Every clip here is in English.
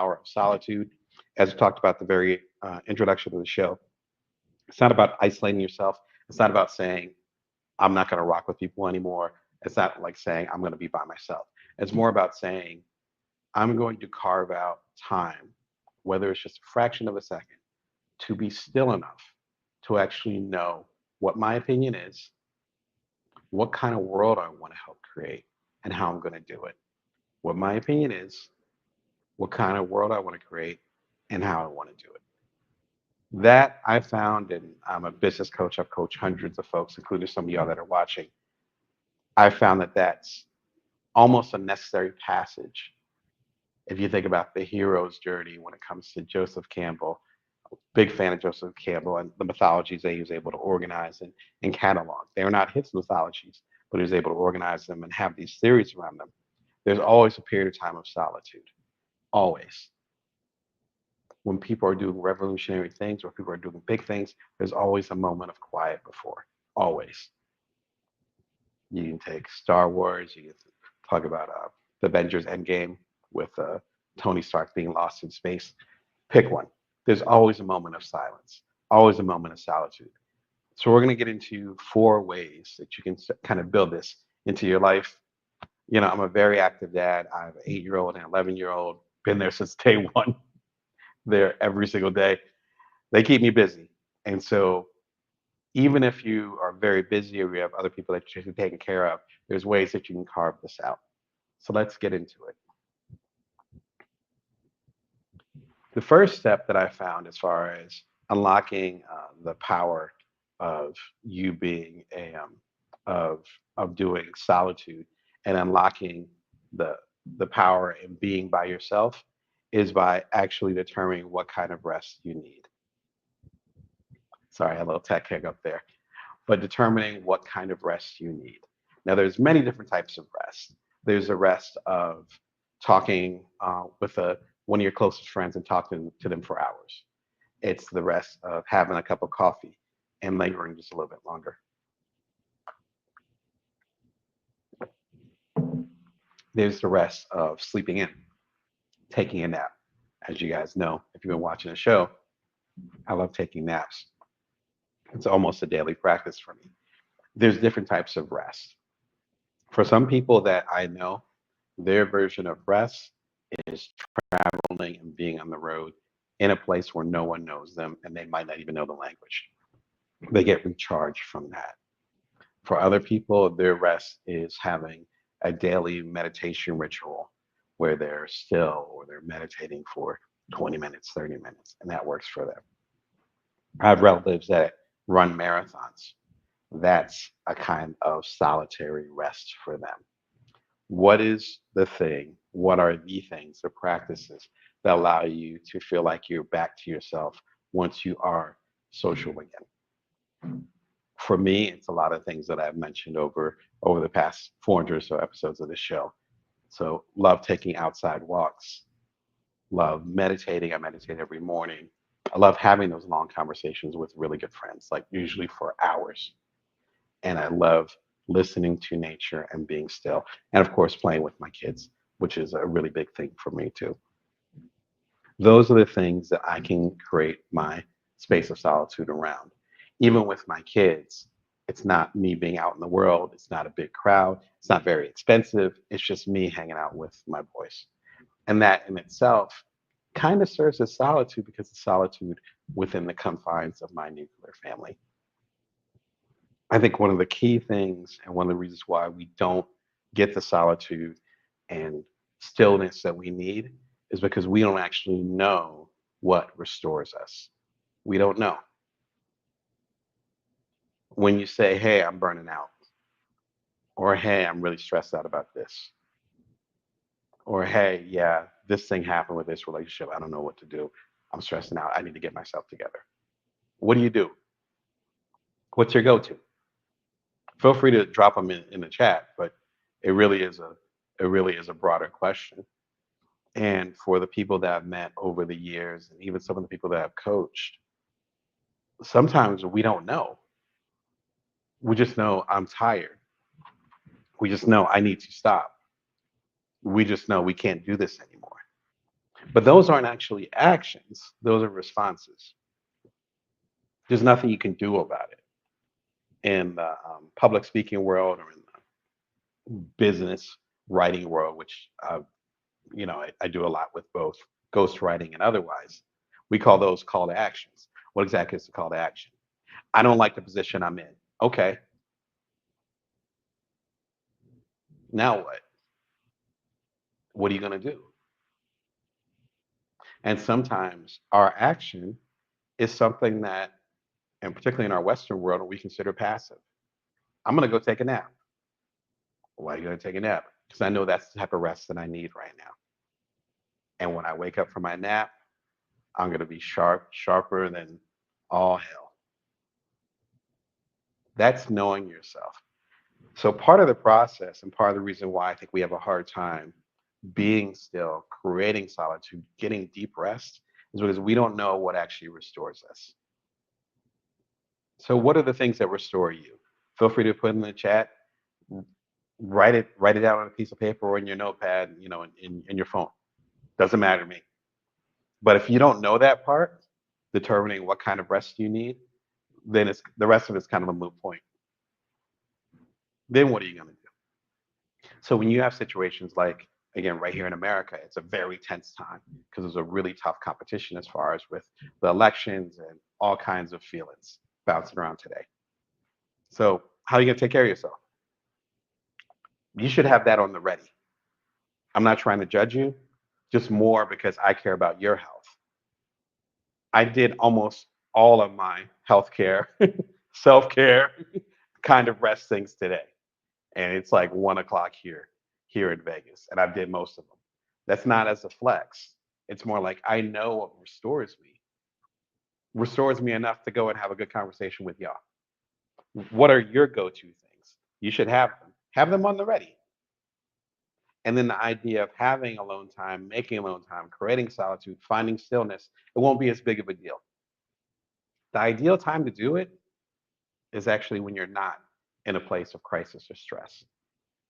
power of solitude. As we talked about the very introduction of the show, it's not about isolating yourself. It's not about saying, I'm not going to rock with people anymore. It's not like saying, I'm going to be by myself. It's more about saying, I'm going to carve out time, whether it's just a fraction of a second, to be still enough to actually know what my opinion is, what kind of world I want to help create, and how I'm going to do it. What my opinion is, what kind of world I want to create, and how I want to do it. That I found, and I'm a business coach, I've coached hundreds of folks, including some of y'all that are watching. I found that that's almost a necessary passage if you think about the hero's journey when it comes to Joseph Campbell. Big fan of Joseph Campbell and the mythologies that he was able to organize and catalog. They are not his mythologies, but he was able to organize them and have these theories around them. There's always a period of time of solitude. Always. When people are doing revolutionary things or people are doing big things, there's always a moment of quiet before. Always. You can take Star Wars, you can talk about the Avengers Endgame with Tony Stark being lost in space. Pick one. There's always a moment of silence, always a moment of solitude. So we're going to get into 4 ways that you can kind of build this into your life. You know, I'm a very active dad. I have an 8-year-old and an 11-year-old. Been there since day one. There every single day. They keep me busy. And so even if you are very busy or you have other people that you're taking care of, there's ways that you can carve this out. So let's get into it. The first step that I found as far as unlocking the power of you being of doing solitude and unlocking the the power in being by yourself is by actually determining what kind of rest you need. Sorry, I had a little tech hiccup there. But determining what kind of rest you need. Now, there's many different types of rest. There's a rest of talking with one of your closest friends and talking to them for hours. It's the rest of having a cup of coffee and lingering just a little bit longer. There's the rest of sleeping in, taking a nap. As you guys know, if you've been watching the show, I love taking naps. It's almost a daily practice for me. There's different types of rest. For some people that I know, their version of rest is traveling and being on the road in a place where no one knows them and they might not even know the language. They get recharged from that. For other people, their rest is having a daily meditation ritual where they're still or they're meditating for 20 minutes, 30 minutes, and that works for them. I have relatives that run marathons. That's a kind of solitary rest for them. What is the thing? What are the things, the practices that allow you to feel like you're back to yourself once you are social again? For me, it's a lot of things that I've mentioned over the past 400 or so episodes of this show. So love taking outside walks, love meditating. I meditate every morning. I love having those long conversations with really good friends, like usually for hours. And I love listening to nature and being still. And of course, playing with my kids, which is a really big thing for me too. Those are the things that I can create my space of solitude around. Even with my kids, it's not me being out in the world, it's not a big crowd, it's not very expensive, it's just me hanging out with my boys. And that in itself kind of serves as solitude because it's solitude within the confines of my nuclear family. I think one of the key things and one of the reasons why we don't get the solitude and stillness that we need is because we don't actually know what restores us. We don't know. When you say, hey, I'm burning out, or hey, I'm really stressed out about this, or hey, yeah, this thing happened with this relationship. I don't know what to do. I'm stressing out. I need to get myself together. What do you do? What's your go to? Feel free to drop them in the chat, but it really is a it really is a broader question. And for the people that I've met over the years, and even some of the people that I've coached, sometimes we don't know. We just know I'm tired. We just know I need to stop. We just know we can't do this anymore. But those aren't actually actions, those are responses. There's nothing you can do about it in the public speaking world or in the business writing world, which I do a lot with both ghostwriting and otherwise. We call those call to actions. What exactly is the call to action? I don't like the position I'm in. Okay, now what? What are you going to do? And sometimes our action is something that, and particularly in our Western world, we consider passive. I'm going to go take a nap. Why are you going to take a nap? Because I know that's the type of rest that I need right now. And when I wake up from my nap, I'm going to be sharper than all hell. That's knowing yourself. So part of the process and part of the reason why I think we have a hard time being still, creating solitude, getting deep rest is because we don't know what actually restores us. So what are the things that restore you? Feel free to put in the chat. Write it down on a piece of paper or in your notepad, in your phone. Doesn't matter to me. But if you don't know that part, determining what kind of rest you need, then it's the rest of it's kind of a moot point. Then what are you going to do? So when you have situations like, again, right here in America, it's a very tense time because there's a really tough competition as far as with the elections and all kinds of feelings bouncing around today. So how are you going to take care of yourself? You should have that on the ready. I'm not trying to judge you, just more because I care about your health. I did almost all of my healthcare, self-care kind of rest things today. And it's like 1 o'clock here in Vegas. And I did most of them. That's not as a flex. It's more like I know what restores me enough to go and have a good conversation with y'all. What are your go-to things? You should have them on the ready. And then the idea of having alone time, making alone time, creating solitude, finding stillness, it won't be as big of a deal. The ideal time to do it is actually when you're not in a place of crisis or stress.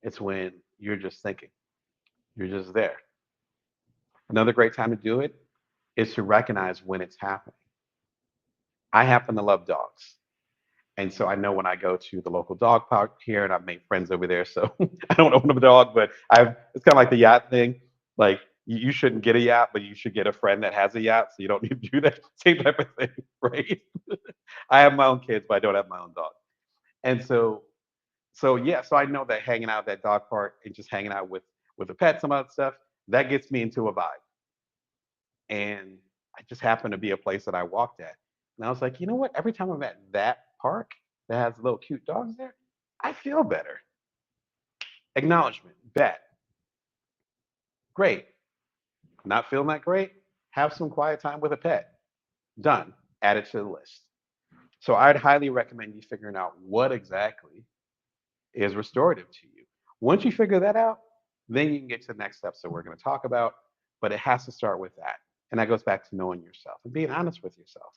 It's when you're just thinking, you're just there. Another great time to do it is to recognize when it's happening. I happen to love dogs. And so I know when I go to the local dog park here, and I've made friends over there. So I don't own a dog, but it's kind of like the yacht thing. Like you shouldn't get a yacht, but you should get a friend that has a yacht. So you don't need to do that same type of thing, right? I have my own kids, but I don't have my own dog. And so yeah, so I know that hanging out at that dog park and just hanging out with the pets and all that stuff, that gets me into a vibe. And I just happened to be a place that I walked at. And I was like, you know what? Every time I'm at that park that has little cute dogs there, I feel better. Acknowledgement, bet. Great. Not feeling that great? Have some quiet time with a pet. Done. Add it to the list. So I'd highly recommend you figuring out what exactly is restorative to you. Once you figure that out, then you can get to the next steps that we're going to talk about. But it has to start with that. And that goes back to knowing yourself and being honest with yourself.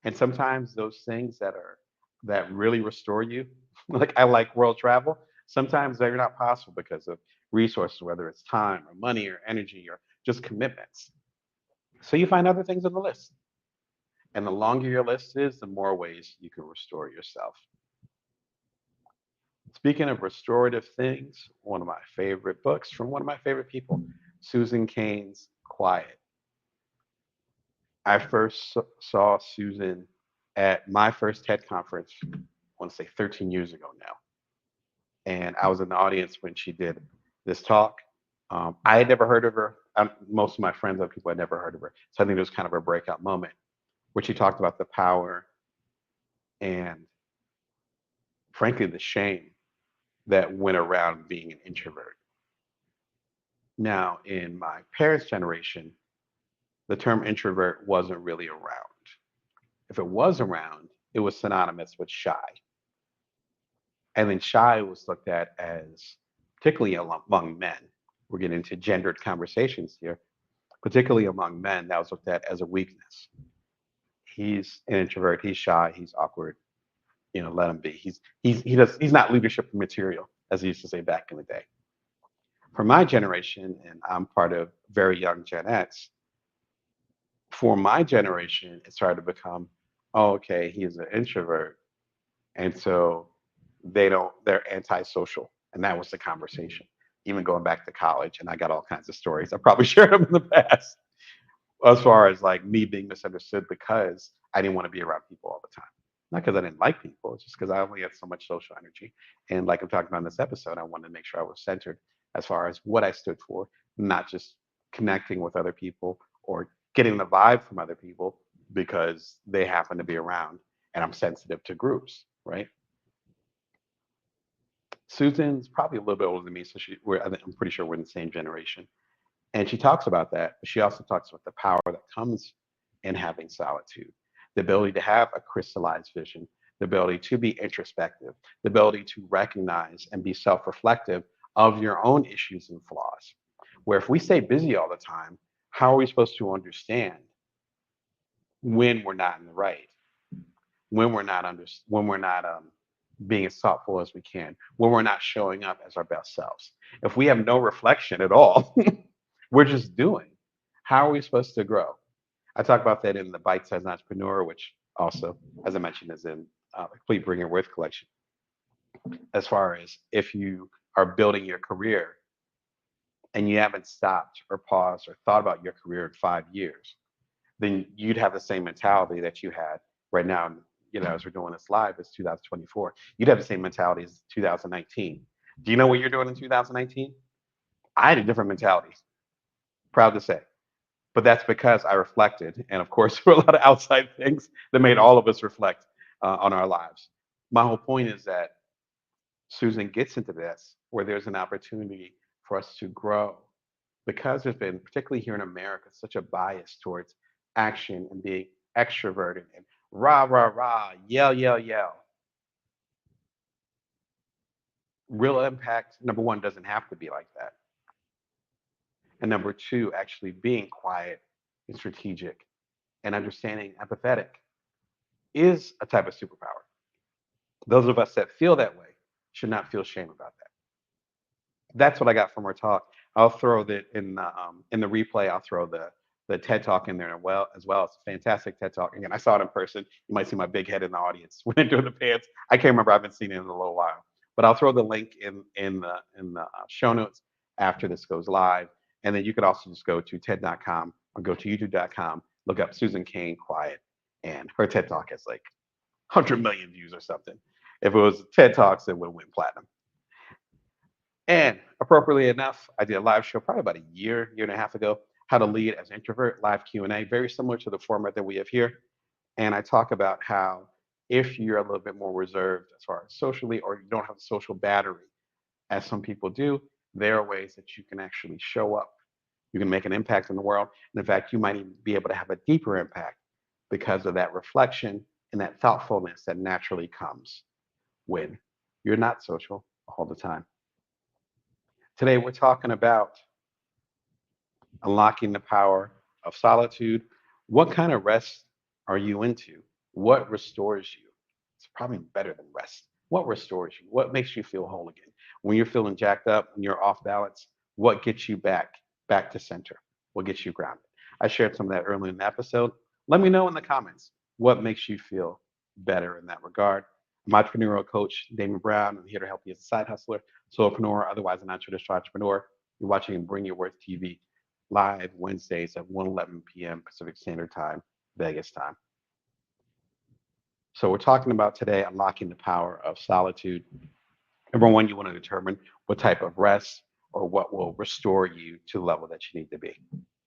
And sometimes those things that really restore you, like I like world travel, sometimes they're not possible because of resources, whether it's time or money or energy or just commitments. So you find other things on the list. And the longer your list is, the more ways you can restore yourself. Speaking of restorative things, one of my favorite books from one of my favorite people, Susan Cain's Quiet. I first saw Susan at my first TED conference, I want to say 13 years ago now. And I was in the audience when she did this talk. I had never heard of her. Most of my friends and people had never heard of her. So I think it was kind of a breakout moment where she talked about the power and, frankly, the shame that went around being an introvert. Now, in my parents' generation, the term introvert wasn't really around. If it was around, it was synonymous with shy. And then shy was looked at as, particularly among men, we're getting into gendered conversations here, particularly among men, that was looked at as a weakness. He's an introvert, he's shy, he's awkward, let him be. He's not leadership material, as he used to say back in the day. For my generation, and I'm part of very young Gen X, for my generation, it started to become, oh, okay, he's an introvert. And so they're antisocial. And that was the conversation. Even going back to college, and I got all kinds of stories. I probably shared them in the past as far as like me being misunderstood because I didn't want to be around people all the time. Not because I didn't like people, it's just because I only had so much social energy. And like I'm talking about in this episode, I wanted to make sure I was centered as far as what I stood for, not just connecting with other people or getting the vibe from other people because they happen to be around and I'm sensitive to groups, right? Susan's probably a little bit older than me, so I'm pretty sure we're in the same generation. And she talks about that, but she also talks about the power that comes in having solitude, the ability to have a crystallized vision, the ability to be introspective, the ability to recognize and be self reflective of your own issues and flaws. Where if we stay busy all the time, how are we supposed to understand when we're not in the right, when we're not being as thoughtful as we can, when we're not showing up as our best selves? If we have no reflection at all, we're just doing. How are we supposed to grow? I talk about that in the Bite Size Entrepreneur, which also, as I mentioned, is in the Complete Bring Your Worth collection. As far as if you are building your career and you haven't stopped or paused or thought about your career in 5 years, then you'd have the same mentality that you had right now. You know, as we're doing this live, it's 2024. You'd have the same mentality as 2019. Do you know what you're doing in 2019? I had a different mentality. Proud to say. But that's because I reflected. And of course, there were a lot of outside things that made all of us reflect on our lives. My whole point is that Susan gets into this where there's an opportunity for us to grow because there's been, particularly here in America, such a bias towards action and being extroverted and rah, rah, rah, yell, yell, yell. Real impact, number one, doesn't have to be like that. And number two, actually being quiet and strategic and understanding empathetic is a type of superpower. Those of us that feel that way should not feel shame about that. That's what I got from our talk. I'll throw that in the replay. I'll throw the TED talk in there as well. It's a fantastic TED talk. Again, I saw it in person. You might see my big head in the audience when I do the pants. I can't remember. I haven't seen it in a little while, but I'll throw the link in the show notes after this goes live. And then you could also just go to TED.com or go to YouTube.com. Look up Susan Cain Quiet, and her TED talk has like 100 million views or something. If it was TED Talks, it would have went platinum. And appropriately enough, I did a live show probably about a year and a half ago, how to lead as an introvert, live Q&A, very similar to the format that we have here. And I talk about how if you're a little bit more reserved as far as socially, or you don't have a social battery, as some people do, there are ways that you can actually show up. You can make an impact in the world. And in fact, you might even be able to have a deeper impact because of that reflection and that thoughtfulness that naturally comes when you're not social all the time. Today, we're talking about unlocking the power of solitude. What kind of rest are you into? What restores you? It's probably better than rest. What restores you? What makes you feel whole again? When you're feeling jacked up, when you're off balance, what gets you back to center? What gets you grounded? I shared some of that earlier in the episode. Let me know in the comments what makes you feel better in that regard. I'm entrepreneurial coach Damon Brown. I'm here to help you as a side hustler, solopreneur, otherwise a non-traditional entrepreneur. You're watching Bring Your Worth TV live Wednesdays at 1:11 p.m. Pacific Standard Time, Vegas time. So we're talking about today unlocking the power of solitude. Number one, you want to determine what type of rest or what will restore you to the level that you need to be.